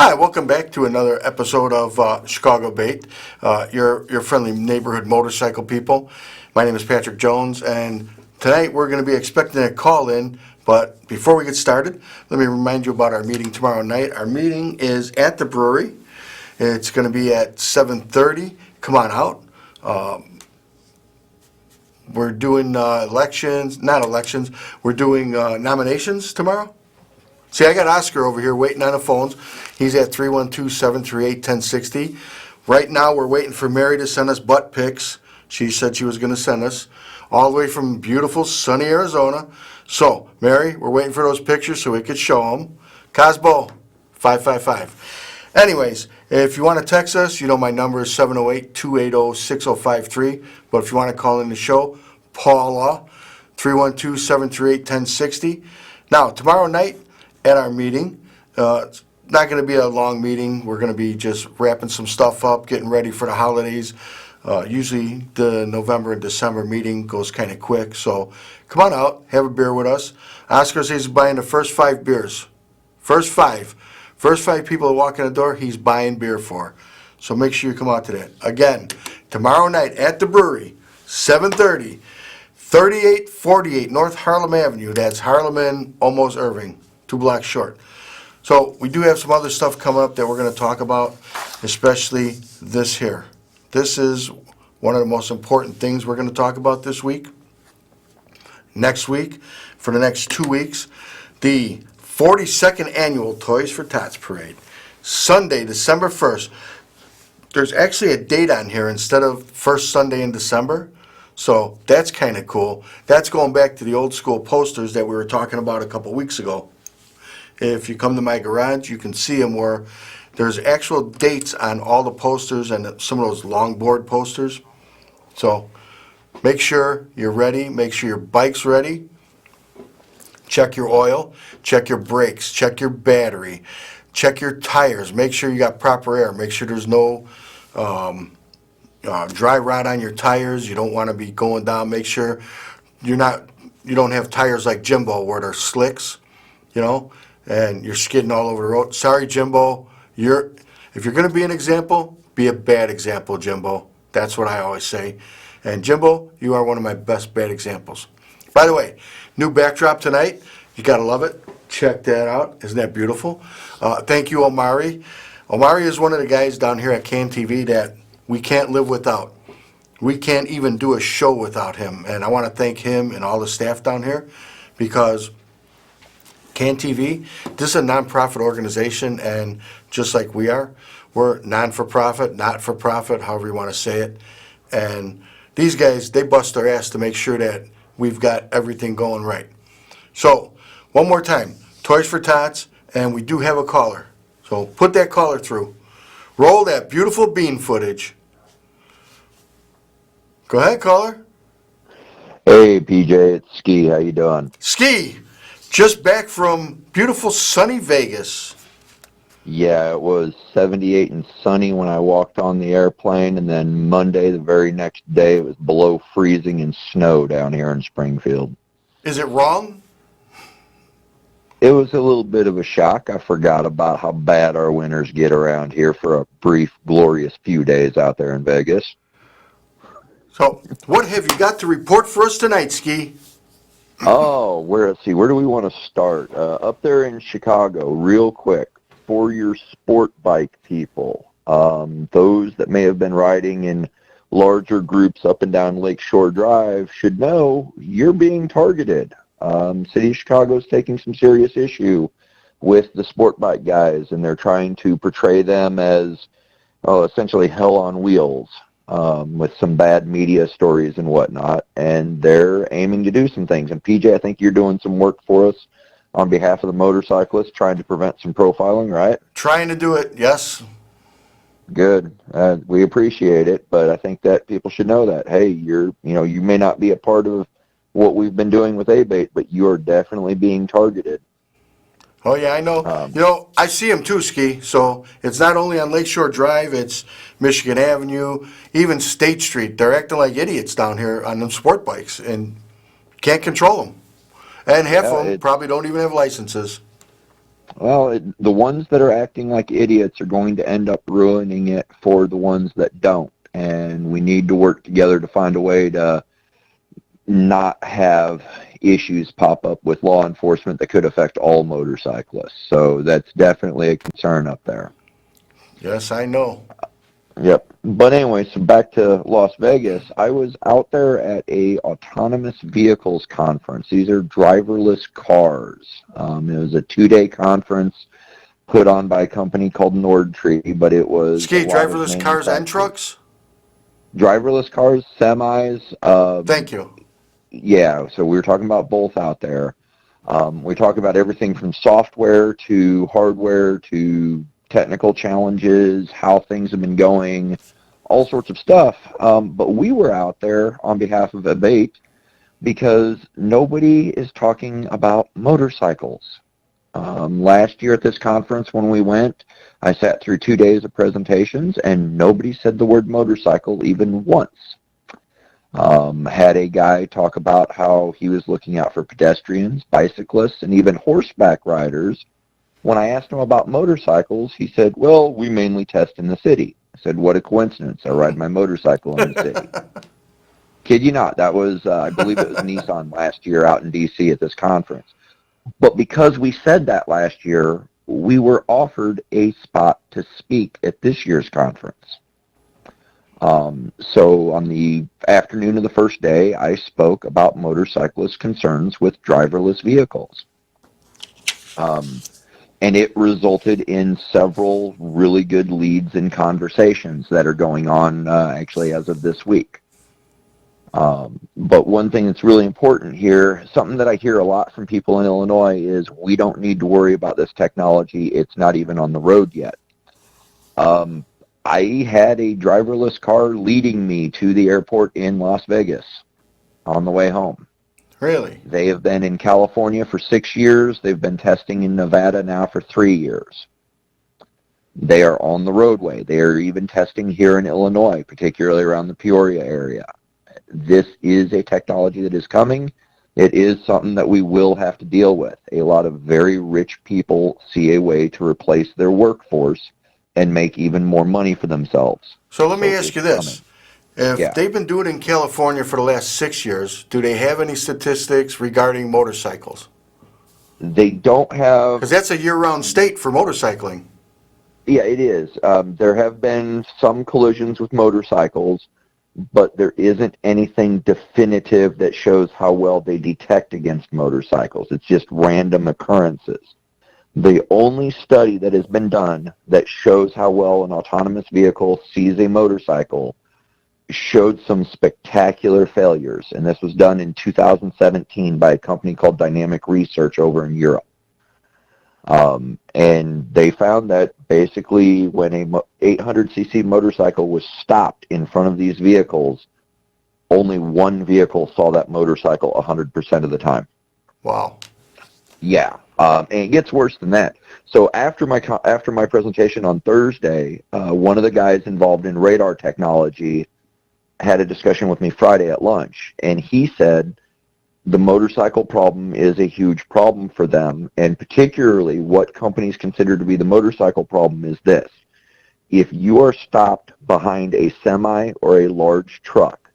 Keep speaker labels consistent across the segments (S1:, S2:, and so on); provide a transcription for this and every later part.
S1: Hi, welcome back to another episode of Chicago ABATE, your friendly neighborhood motorcycle people. My name is Patrick Jones, and tonight we're going to be expecting a call in, but before we get started, let me remind you about our meeting tomorrow night. Our meeting is at the brewery. It's going to be at 7:30. Come on out. We're doing we're doing nominations tomorrow. See, I got Oscar over here waiting on the phones. He's at 312-738-1060. Right now, we're waiting for Mary to send us butt pics. She said she was going to send us all the way from beautiful, sunny Arizona. So, Mary, we're waiting for those pictures so we could show them. Cosbo, 555. Anyways, if you want to text us, you know my number is 708-280-6053. But if you want to call in the show, Paula, 312-738-1060. Now, tomorrow night, at our meeting. It's not going to be a long meeting. We're going to be just wrapping some stuff up, getting ready for the holidays. Usually the November and December meeting goes kind of quick. So come on out, have a beer with us. Oscar says he's buying the first 5 beers. First five people that walk in the door, he's buying beer for. So make sure you come out to that. Again, tomorrow night at the brewery, 7:30, 3848 North Harlem Avenue. That's Harlem and almost Irving. 2 blocks short. So we do have some other stuff coming up that we're going to talk about, especially this here. This is one of the most important things we're going to talk about this week. Next week, for the next 2 weeks, the 42nd annual Toys for Tots Parade. Sunday, December 1st. There's actually a date on here instead of first Sunday in December. So that's kind of cool. That's going back to the old school posters that we were talking about a couple weeks ago. If you come to my garage, you can see them where there's actual dates on all the posters and some of those longboard posters. So make sure you're ready. Make sure your bike's ready. Check your oil. Check your brakes. Check your battery. Check your tires. Make sure you got proper air. Make sure there's no dry rot on your tires. You don't want to be going down. Make sure you don't have tires like Jimbo where they're slicks, and you're skidding all over the road. Sorry, Jimbo. If you're going to be an example, be a bad example, Jimbo. That's what I always say. And Jimbo, you are one of my best bad examples. By the way, new backdrop tonight. You got to love it. Check that out. Isn't that beautiful? Thank you, Omari. Omari is one of the guys down here at CAN TV that we can't live without. We can't even do a show without him. And I want to thank him and all the staff down here because CAN TV, this is a nonprofit organization, and just like we are, we're non-for-profit, not-for-profit, however you want to say it. And these guys, they bust their ass to make sure that we've got everything going right. So, one more time, Toys for Tots, and we do have a caller. So put that caller through. Roll that beautiful bean footage. Go ahead, caller.
S2: Hey, PJ, it's Ski. How you doing?
S1: Ski, just back from beautiful sunny Vegas.
S2: Yeah, it was 78 and sunny when I walked on the airplane, and then Monday, the very next day, it was below freezing and snow down here in Springfield.
S1: Is it wrong?
S2: It was a little bit of a shock. I forgot about how bad our winters get around here for a brief, glorious few days out there in Vegas.
S1: So, what have you got to report for us tonight, Ski?
S2: Oh, where do we want to start? Up there in Chicago, real quick, for your sport bike people, those that may have been riding in larger groups up and down Lakeshore Drive should know you're being targeted. City of Chicago is taking some serious issue with the sport bike guys, and they're trying to portray them as essentially hell on wheels. With some bad media stories and whatnot, and they're aiming to do some things. And PJ, I think you're doing some work for us on behalf of the motorcyclists, trying to prevent some profiling, right?
S1: Trying to do it, yes.
S2: Good. We appreciate it, but I think that people should know that, hey, you may not be a part of what we've been doing with A.B.A.T.E, but you are definitely being targeted.
S1: Oh, yeah, I know. I see them too, Ski. So it's not only on Lakeshore Drive, it's Michigan Avenue, even State Street. They're acting like idiots down here on them sport bikes and can't control them. And half of them probably don't even have licenses.
S2: Well, the ones that are acting like idiots are going to end up ruining it for the ones that don't. And we need to work together to find a way to not have issues pop up with law enforcement that could affect all motorcyclists. So that's definitely a concern up there.
S1: Yes, I know.
S2: Yep. But anyway, so back to Las Vegas. I was out there at a autonomous vehicles conference. These are driverless cars. It was a 2-day conference put on by a company called Nordtree, but it was a
S1: Ski
S2: lot of
S1: driverless cars and
S2: manufacturers.
S1: trucks?
S2: Driverless cars, semis.
S1: Thank you.
S2: Yeah, so we were talking about both out there. We talk about everything from software to hardware to technical challenges, how things have been going, all sorts of stuff. But we were out there on behalf of A.B.A.T.E because nobody is talking about motorcycles. Last year at this conference when we went, I sat through 2 days of presentations and nobody said the word motorcycle even once. Had a guy talk about how he was looking out for pedestrians, bicyclists, and even horseback riders. When I asked him about motorcycles, he said, well, we mainly test in the city. I said, what a coincidence. I ride my motorcycle in the city. Kid you not, that was, I believe it was Nissan last year out in D.C. at this conference. But because we said that last year, we were offered a spot to speak at this year's conference. So on the afternoon of the first day, I spoke about motorcyclist concerns with driverless vehicles. And it resulted in several really good leads and conversations that are going on actually as of this week. But one thing that's really important here, something that I hear a lot from people in Illinois is we don't need to worry about this technology. It's not even on the road yet. I had a driverless car leading me to the airport in Las Vegas on the way home.
S1: Really?
S2: They have been in California for 6 years. They've been testing in Nevada now for 3 years. They are on the roadway. They are even testing here in Illinois, particularly around the Peoria area. This is a technology that is coming. It is something that we will have to deal with. A lot of very rich people see a way to replace their workforce and make even more money for themselves.
S1: So let me
S2: So
S1: ask you
S2: it's
S1: this. If
S2: Yeah.
S1: they've been doing it in California for the last 6 years, do they have any statistics regarding motorcycles?
S2: They don't have,
S1: Because that's a year-round state for motorcycling.
S2: yeah, it is. There have been some collisions with motorcycles, but there isn't anything definitive that shows how well they detect against motorcycles. It's just random occurrences. The only study that has been done that shows how well an autonomous vehicle sees a motorcycle showed some spectacular failures, and this was done in 2017 by a company called Dynamic Research over in Europe. And they found that basically when a 800cc motorcycle was stopped in front of these vehicles, only one vehicle saw that motorcycle 100% of the time.
S1: Wow.
S2: Yeah, and it gets worse than that. So after my presentation on Thursday, one of the guys involved in radar technology had a discussion with me Friday at lunch, and he said the motorcycle problem is a huge problem for them, and particularly what companies consider to be the motorcycle problem is this. If you are stopped behind a semi or a large truck,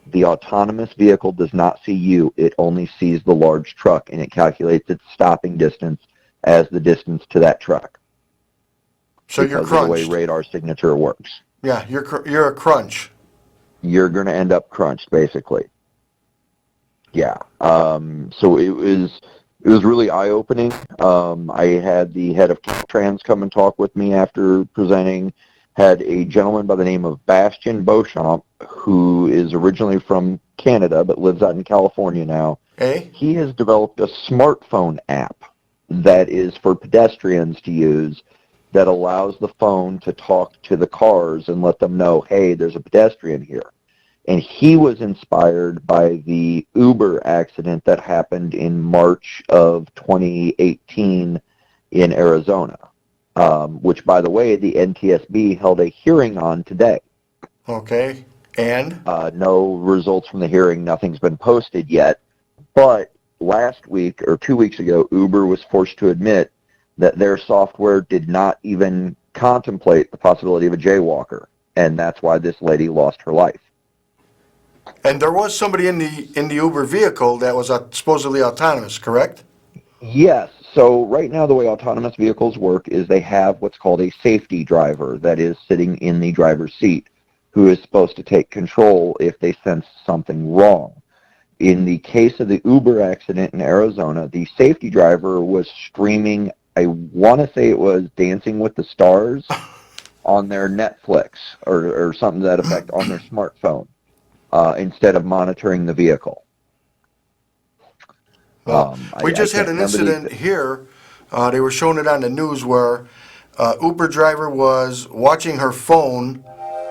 S2: the autonomous vehicle does not see you. It only sees the large truck, and it calculates its stopping distance as the distance to that truck.
S1: So you're
S2: because of the way
S1: crunched.
S2: radar signature works.
S1: Yeah, you're a crunch.
S2: You're going to end up crunched, basically. Yeah. So it was really eye-opening. I had the head of Trans come and talk with me after presenting. Had a gentleman by the name of Bastien Beauchamp, who is originally from Canada but lives out in California now.
S1: Eh?
S2: He has developed a smartphone app that is for pedestrians to use that allows the phone to talk to the cars and let them know, hey, there's a pedestrian here. And he was inspired by the Uber accident that happened in March of 2018 in Arizona, which, by the way, the NTSB held a hearing on today.
S1: Okay. And?
S2: No results from the hearing. Nothing's been posted yet. But last week, or 2 weeks ago, Uber was forced to admit that their software did not even contemplate the possibility of a jaywalker, and that's why this lady lost her life.
S1: And there was somebody in the Uber vehicle that was supposedly autonomous, correct?
S2: Yes. So right now, the way autonomous vehicles work is they have what's called a safety driver that is sitting in the driver's seat, who is supposed to take control if they sense something wrong. In the case of the Uber accident in Arizona, the safety driver was streaming, I want to say it was Dancing with the Stars on their Netflix or something to that effect on their smartphone instead of monitoring the vehicle.
S1: Well, we
S2: I
S1: just had
S2: can't
S1: an
S2: remember
S1: incident here. They were showing it on the news where Uber driver was watching her phone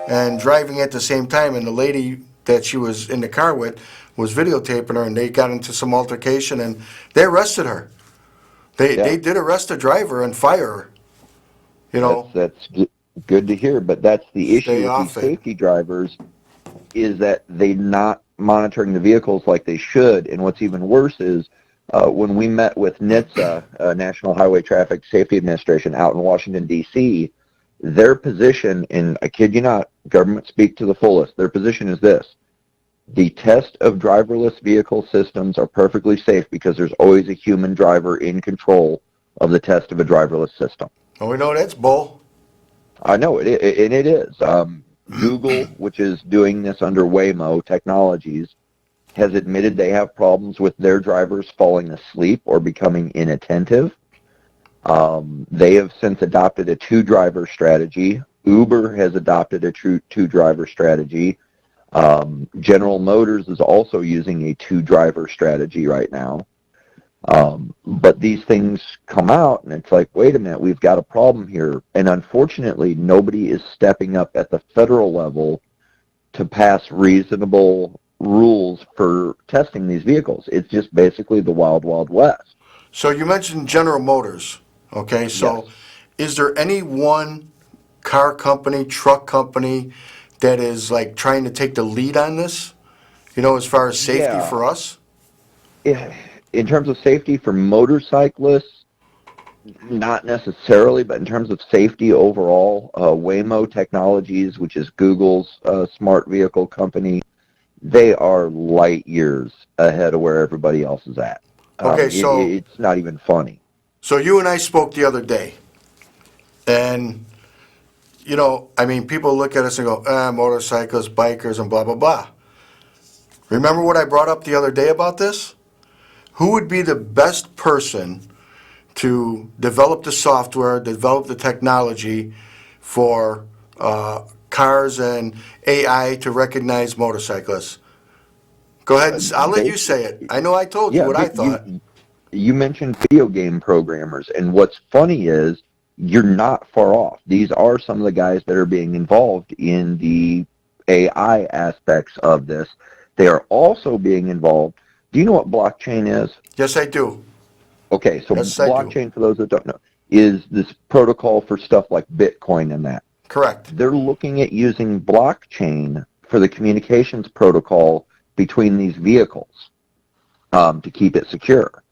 S1: and driving at the same time, and the lady that she was in the car with was videotaping her, and they got into some altercation, and they arrested her. They
S2: Yeah,
S1: did arrest the driver and fire her. You know,
S2: good to hear, but that's the issue
S1: stay
S2: with these
S1: off it.
S2: safety drivers is that they're not monitoring the vehicles like they should. And what's even worse is when we met with NHTSA, National Highway Traffic Safety Administration, out in Washington, D.C., their position, and I kid you not, government speak to the fullest, their position is this: the test of driverless vehicle systems are perfectly safe because there's always a human driver in control of the test of a driverless system.
S1: And we know that's bull.
S2: I know it, and it is. Google, which is doing this under Waymo Technologies, has admitted they have problems with their drivers falling asleep or becoming inattentive. They have since adopted a two-driver strategy. Uber has adopted a two-driver strategy. General Motors is also using a two-driver strategy right now. But these things come out, and it's like, wait a minute, we've got a problem here. And unfortunately, nobody is stepping up at the federal level to pass reasonable rules for testing these vehicles. It's just basically the wild, wild west.
S1: So you mentioned General Motors. Okay,
S2: Yes.
S1: so is there any one car company, truck company that is like trying to take the lead on this? You know, as far as safety
S2: Yeah.
S1: for us?
S2: In terms of safety for motorcyclists, not necessarily, but in terms of safety overall, Waymo Technologies, which is Google's smart vehicle company, they are light years ahead of where everybody else is at.
S1: Okay, so
S2: It's not even funny.
S1: so you and I spoke the other day, and you know, I mean, people look at us and go, motorcyclists, bikers, and blah blah blah. Remember what I brought up the other day about this? Who would be the best person to develop the software, develop the technology for cars and AI to recognize motorcyclists? Go ahead. I'll let you say it. I know I told you
S2: Yeah,
S1: what I thought.
S2: you mentioned video game programmers, and what's funny is you're not far off. These are some of the guys that are being involved in the AI aspects of this. They are also being involved. Do you know what blockchain is?
S1: Yes, I do.
S2: Okay, so
S1: Yes, I do.
S2: blockchain, for those that don't know, is this protocol for stuff like Bitcoin and that.
S1: Correct.
S2: They're looking at using blockchain for the communications protocol between these vehicles to keep it secure.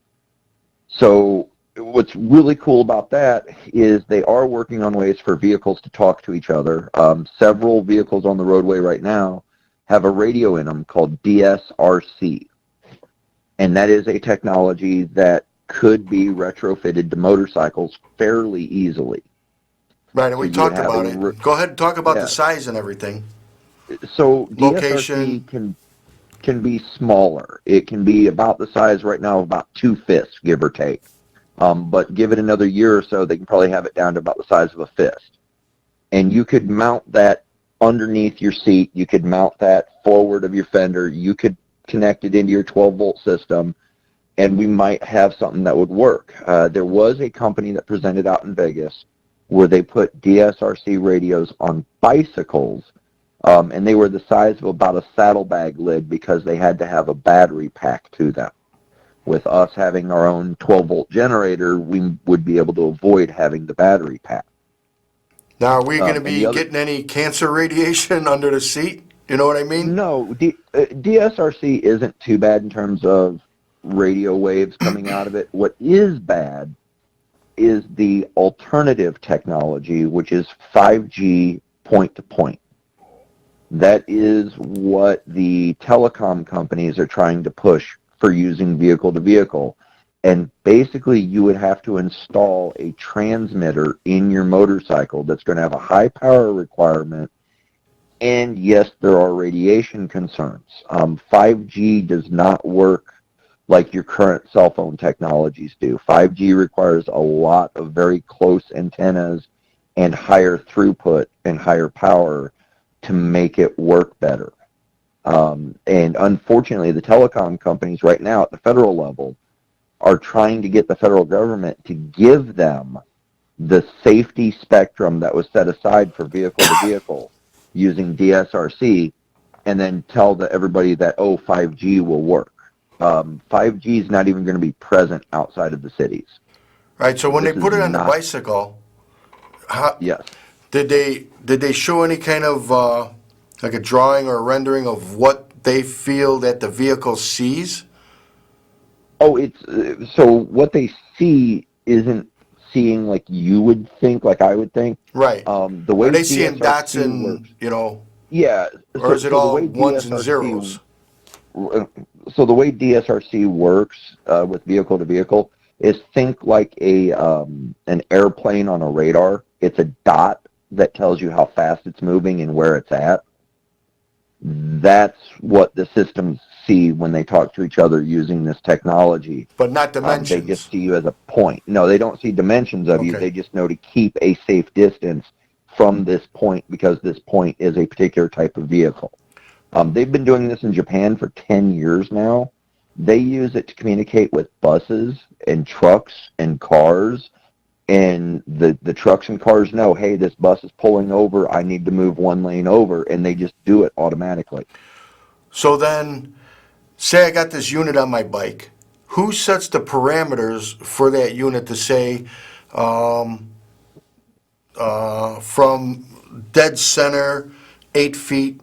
S2: So what's really cool about that is they are working on ways for vehicles to talk to each other. Several vehicles on the roadway right now have a radio in them called DSRC. And that is a technology that could be retrofitted to motorcycles fairly easily.
S1: Right, and
S2: So
S1: we
S2: you would
S1: talked
S2: have
S1: about it. Go ahead and talk about the
S2: yeah.
S1: size and everything.
S2: So DSRC
S1: Location.
S2: can be smaller. It can be about the size right now of about 2 fists, give or take. But give it another year or so, they can probably have it down to about the size of a fist. And you could mount that underneath your seat. You could mount that forward of your fender. You could connect it into your 12-volt system, and we might have something that would work. There was a company that presented out in Vegas where they put DSRC radios on bicycles, and they were the size of about a saddlebag lid because they had to have a battery pack to them. With us having our own 12-volt generator, we would be able to avoid having the battery pack.
S1: Now, are we going to
S2: And
S1: be
S2: the other,
S1: getting any cancer radiation under the seat? You know what I mean?
S2: no, DSRC isn't too bad in terms of radio waves coming out of it. What is bad is the alternative technology, which is 5G point-to-point. That is what the telecom companies are trying to push for using vehicle-to-vehicle. And basically, you would have to install a transmitter in your motorcycle that's going to have a high power requirement. And yes, there are radiation concerns. 5G does not work like your current cell phone technologies do. 5G requires a lot of very close antennas and higher throughput and higher power to make it work better. And unfortunately, the telecom companies right now at the federal level are trying to get the federal government to give them the safety spectrum that was set aside for vehicle-to-vehicle using DSRC, and then tell everybody that, 5G will work. 5G is not even going to be present outside of the cities.
S1: Right, so when
S2: This
S1: they put
S2: is
S1: it on the
S2: not-
S1: bicycle, how,
S2: Yes.
S1: did they show any kind of like a drawing or a rendering of what they feel that the vehicle sees?
S2: Oh, it's so what they see isn't seeing like you would think, like I would think.
S1: Right.
S2: The way
S1: Are they seeing dots
S2: DSRC
S1: and,
S2: works,
S1: or
S2: so
S1: is it
S2: the
S1: all
S2: way
S1: ones and
S2: DSRC
S1: zeros?
S2: so the way DSRC works with vehicle to vehicle is think like an airplane on a radar. It's a dot that tells you how fast it's moving and where it's at. That's what the systems see when they talk to each other using this technology.
S1: But not
S2: They
S1: dimensions.
S2: just see you as a point. No, they don't see dimensions of you.
S1: Okay.
S2: They just know to keep a safe distance from this point because this point is a particular type of vehicle. They've been doing this in Japan for 10 years now. They use it to communicate with buses and trucks and cars. And the trucks and cars know, hey, this bus is pulling over. I need to move one lane over. And they just do it automatically.
S1: So then, say I got this unit on my bike. Who sets the parameters for that unit to say from dead center, 8 feet,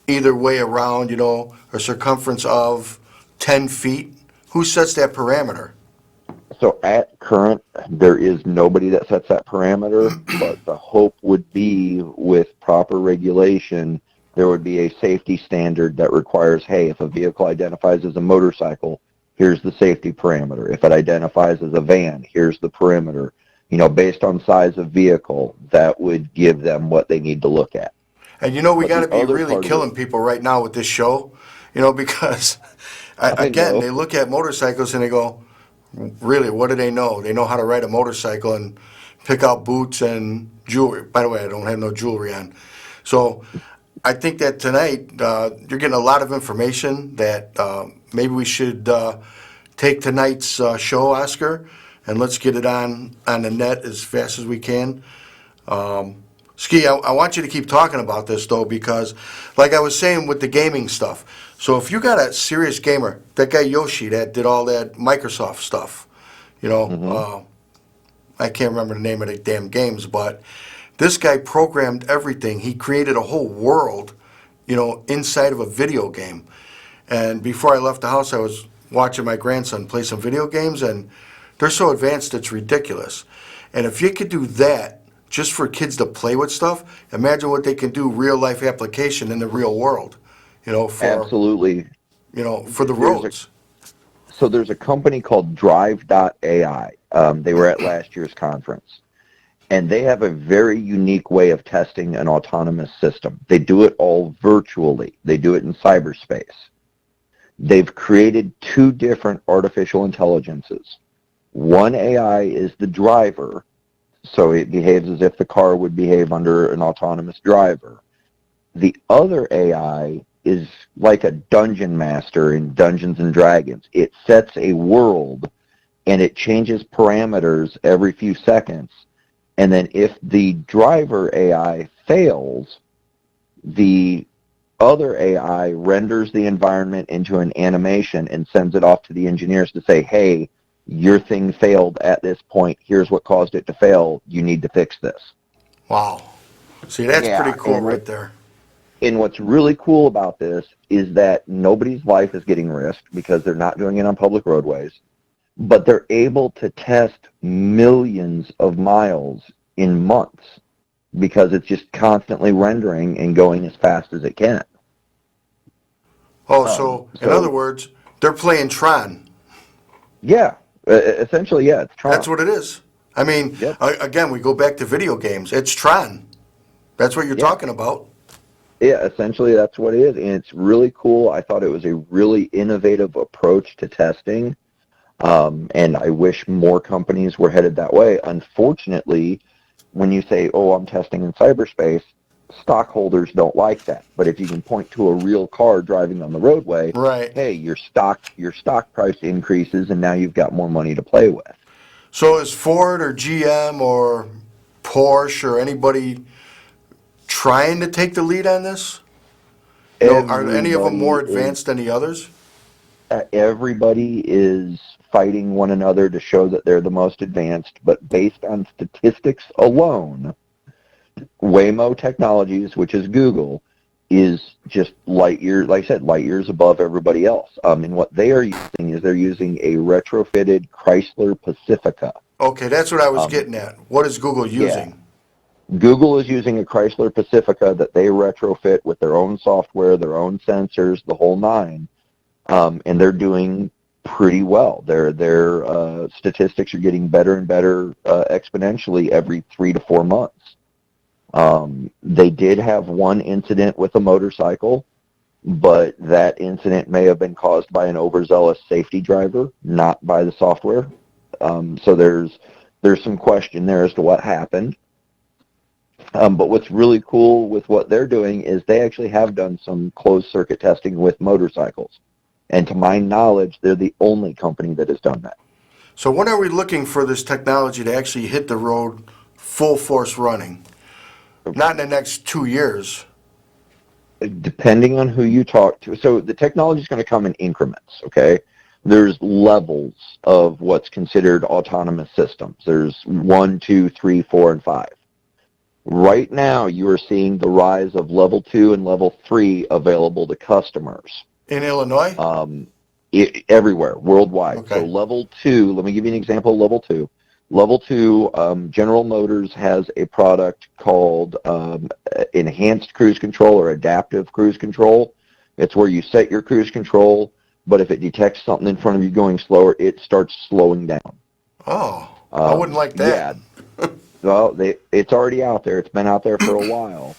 S1: either way around, a circumference of 10 feet? Who sets that parameter?
S2: So at current, there is nobody that sets that parameter, but the hope would be with proper regulation, there would be a safety standard that requires, hey, if a vehicle identifies as a motorcycle, here's the safety parameter. If it identifies as a van, here's the perimeter. Based on size of vehicle, that would give them what they need to look at.
S1: And we
S2: But
S1: got to
S2: the
S1: be
S2: other
S1: really
S2: part of
S1: killing
S2: it,
S1: people right now with this show, because
S2: I
S1: again,
S2: know.
S1: they look at motorcycles and they go, really, what do they know? They know how to ride a motorcycle and pick out boots and jewelry. By the way, I don't have no jewelry on. So I think that tonight you're getting a lot of information that maybe we should take tonight's show, Oscar, and let's get it on the net as fast as we can. Ski, I want you to keep talking about this, though, because like I was saying with the gaming stuff, so if you got a serious gamer, that guy Yoshi that did all that Microsoft stuff,
S2: Mhm.
S1: I can't remember the name of the damn games, but this guy programmed everything. He created a whole world, inside of a video game. And before I left the house, I was watching my grandson play some video games, and they're so advanced it's ridiculous. And if you could do that just for kids to play with stuff, imagine what they can do real life application in the real world, for
S2: Absolutely.
S1: for the
S2: There's a
S1: roads.
S2: So there's a company called Drive.ai. They were at last year's conference. And they have a very unique way of testing an autonomous system. They do it all virtually. They do it in cyberspace. They've created two different artificial intelligences. One AI is the driver, so it behaves as if the car would behave under an autonomous driver. The other AI is like a dungeon master in Dungeons and Dragons. It sets a world and it changes parameters every few seconds. And then if the driver AI fails, the other AI renders the environment into an animation and sends it off to the engineers to say, hey, your thing failed at this point. Here's what caused it to fail. You need to fix this.
S1: Wow. See, that's
S2: Yeah,
S1: pretty cool right there.
S2: and what's really cool about this is that nobody's life is getting risked because they're not doing it on public roadways. but they're able to test millions of miles in months because it's just constantly rendering and going as fast as it can.
S1: Oh, so in other
S2: So
S1: words, they're playing Tron.
S2: yeah, essentially, yeah, it's
S1: That's
S2: Tron.
S1: what it is. I mean,
S2: Yep.
S1: again, we go back to video games. It's Tron. That's what you're
S2: Yeah.
S1: talking about.
S2: Yeah, essentially that's what it is, and it's really cool. I thought it was a really innovative approach to testing, and I wish more companies were headed that way. Unfortunately, when you say, "Oh, I'm testing in cyberspace," stockholders don't like that. But if you can point to a real car driving on the roadway,
S1: Right.
S2: hey, your stock price increases, and now you've got more money to play with.
S1: So is Ford or GM or Porsche or anybody trying to take the lead on this? You know, are any of them more
S2: Everybody is
S1: advanced than the others?
S2: everybody is fighting one another to show that they're the most advanced, but based on statistics alone, Waymo Technologies, which is Google, is just light years, like I said, light years above everybody else. And what they are using is they're using a retrofitted Chrysler Pacifica.
S1: Okay, that's what I was
S2: Um,
S1: getting at. What is Google
S2: yeah,
S1: using?
S2: Google is using a Chrysler Pacifica that they retrofit with their own software, their own sensors, the whole nine, and they're doing pretty well. Their statistics are getting better and better exponentially every 3 to 4 months. They did have one incident with a motorcycle, but that incident may have been caused by an overzealous safety driver, not by the software. So there's some question there as to what happened. But what's really cool with what they're doing is they actually have done some closed circuit testing with motorcycles. And to my knowledge, they're the only company that has done that.
S1: So when are we looking for this technology to actually hit the road full force running? Not in the next 2 years.
S2: Depending on who you talk to, so the technology is going to come in increments, okay? There's levels of what's considered autonomous systems. There's 1, 2, 3, 4, and 5. Right now, you are seeing the rise of level 2 and level 3 available to customers.
S1: In Illinois?
S2: Everywhere, worldwide. So
S1: Okay.
S2: level 2, let me give you an example of level 2. Level 2, General Motors has a product called Enhanced Cruise Control or Adaptive Cruise Control. It's where you set your cruise control, but if it detects something in front of you going slower, it starts slowing down.
S1: Oh, I wouldn't like that.
S2: Yeah, well, it's already out there. It's been out there for a while.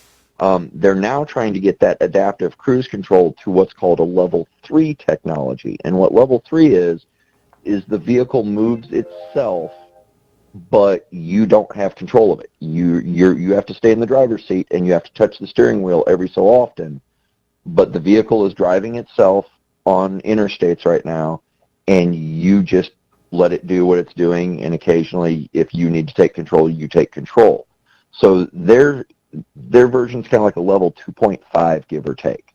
S2: They're now trying to get that adaptive cruise control to what's called a level 3 technology. And what level 3 is the vehicle moves itself, but you don't have control of it. You have to stay in the driver's seat and you have to touch the steering wheel every so often. But the vehicle is driving itself on interstates right now, and you just let it do what it's doing, and occasionally if you need to take control, you take control. So their version's kind of like a level 2.5, give or take.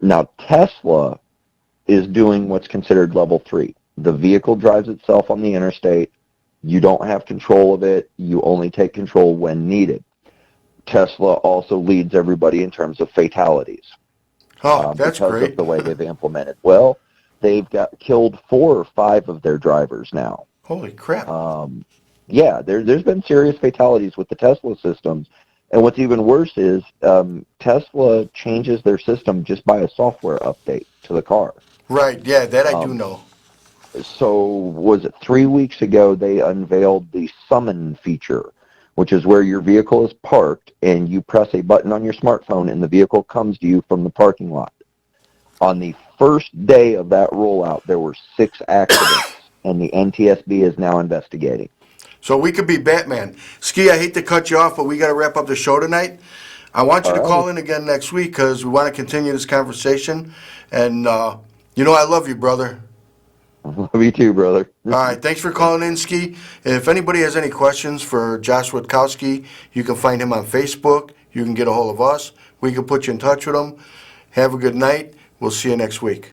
S2: Now Tesla is doing what's considered level 3. The vehicle drives itself on the interstate. You don't have control of it. You only take control when needed. Tesla also leads everybody in terms of fatalities
S1: Oh, that's
S2: because of
S1: great.
S2: the way they've implemented. Well, they've got killed 4 or 5 of their drivers now.
S1: Holy crap.
S2: Yeah, there's been serious fatalities with the Tesla systems. And what's even worse is Tesla changes their system just by a software update to the car.
S1: Right, yeah, that I do
S2: Um,
S1: know.
S2: so was it 3 weeks ago they unveiled the summon feature, which is where your vehicle is parked and you press a button on your smartphone and the vehicle comes to you from the parking lot. On the first day of that rollout, there were 6 accidents, and the NTSB is now investigating.
S1: So we could be Batman. Ski, I hate to cut you off, but we got to wrap up the show tonight. I want you
S2: All
S1: to
S2: righty.
S1: call in again next week because we want to continue this conversation. And you know I love you, brother.
S2: Love you too, brother.
S1: All right, thanks for calling in, Ski. If anybody has any questions for Josh Witkowski, you can find him on Facebook. You can get a hold of us. We can put you in touch with him. Have a good night. We'll see you next week.